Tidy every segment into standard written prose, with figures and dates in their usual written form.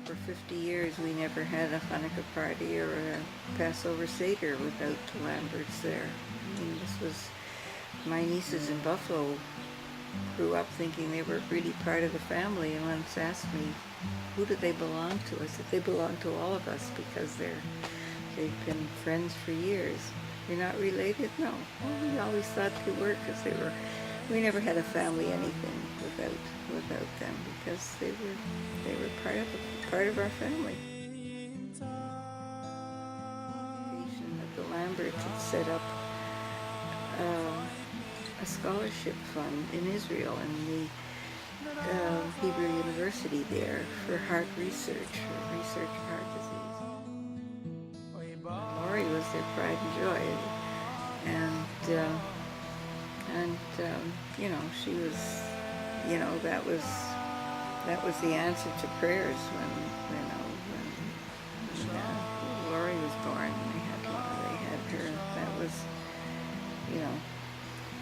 over 50 years, we never had a Hanukkah party or a Passover Seder without the Lamberts there. I mean, this was, my nieces in Buffalo grew up thinking they were really part of the family, and once asked me, who do they belong to? I said, they belong to all of us because they've been friends for years. You're not related? No. Well, we always thought they were because we never had a family anything without them because they were part of our family. The Lamberts had set up a scholarship fund in Israel and the Hebrew University there for heart research, of heart disease. Laurie was their pride and joy, and you know, she was, you know, that was the answer to prayers when Laurie was born. They had her. That was, you know,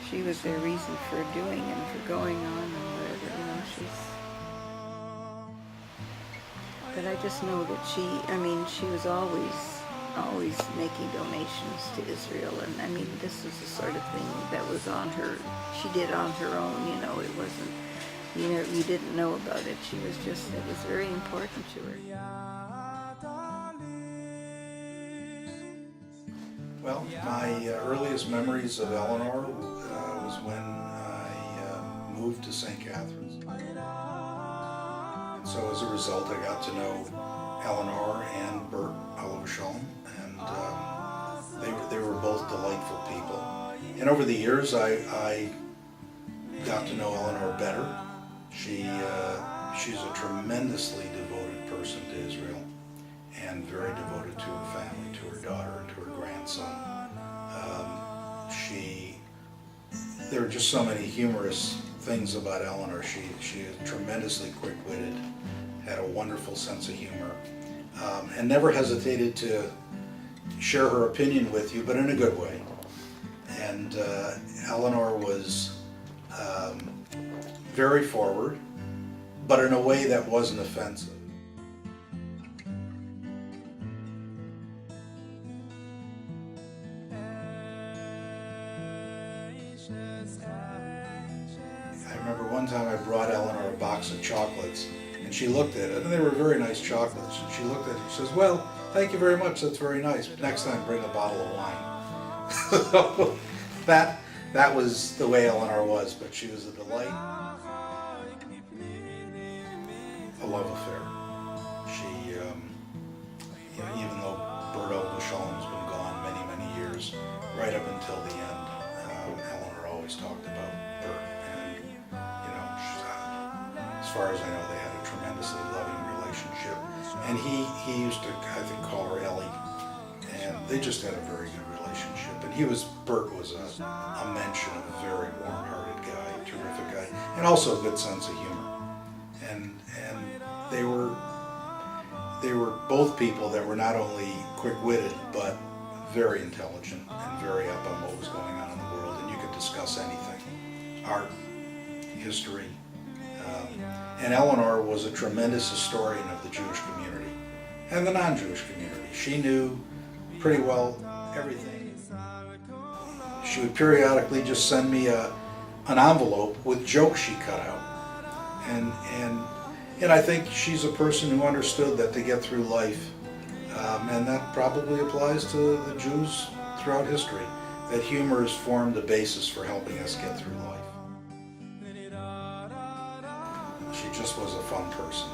she was their reason for doing and for going on and whatever. You know, but I just know that she was always making donations to Israel, and I mean, this was the sort of thing that was on her, she did on her own, you know, it wasn't, you know, you didn't know about it, it was very important to her. Well, my earliest memories of Eleanor was when I moved to St. Catharines. And so as a result, I got to know Eleanor and Bert Oliver Shalom, and they were both delightful people. And over the years, I got to know Eleanor better. She's a tremendously devoted person to Israel, and very devoted to her family, to her daughter, and to her grandson. There are just so many humorous things about Eleanor. She is tremendously quick-witted, had a wonderful sense of humor, and never hesitated to share her opinion with you, but in a good way. And Eleanor was very forward, but in a way that wasn't offensive. I remember one time I brought Eleanor a box of chocolates, and she looked at it, and they were very nice chocolates, and she looked at it and she says, well, thank you very much, that's very nice. Next time bring a bottle of wine. So that was the way Eleanor was, but she was a delight. A love affair. She, you know, even though Bert Oliver Shalom's been gone many years, right up until the end, Eleanor always talked about Bert, and you know, as far as I know, they had a tremendously loving relationship. And he used to, I think, call her Ellie, and they just had a very good relationship. And Bert was a mention of a very warm-hearted guy, terrific guy, and also a good sense of humor. And they were both people that were not only quick-witted, but very intelligent and very up on what was going on in the world, and you could discuss anything, art, history. And Eleanor was a tremendous historian of the Jewish community and the non-Jewish community. She knew pretty well everything. She would periodically just send me an envelope with jokes she cut out. And I think she's a person who understood that to get through life, and that probably applies to the Jews throughout history, that humor has formed the basis for helping us get through life. She just was a fun person.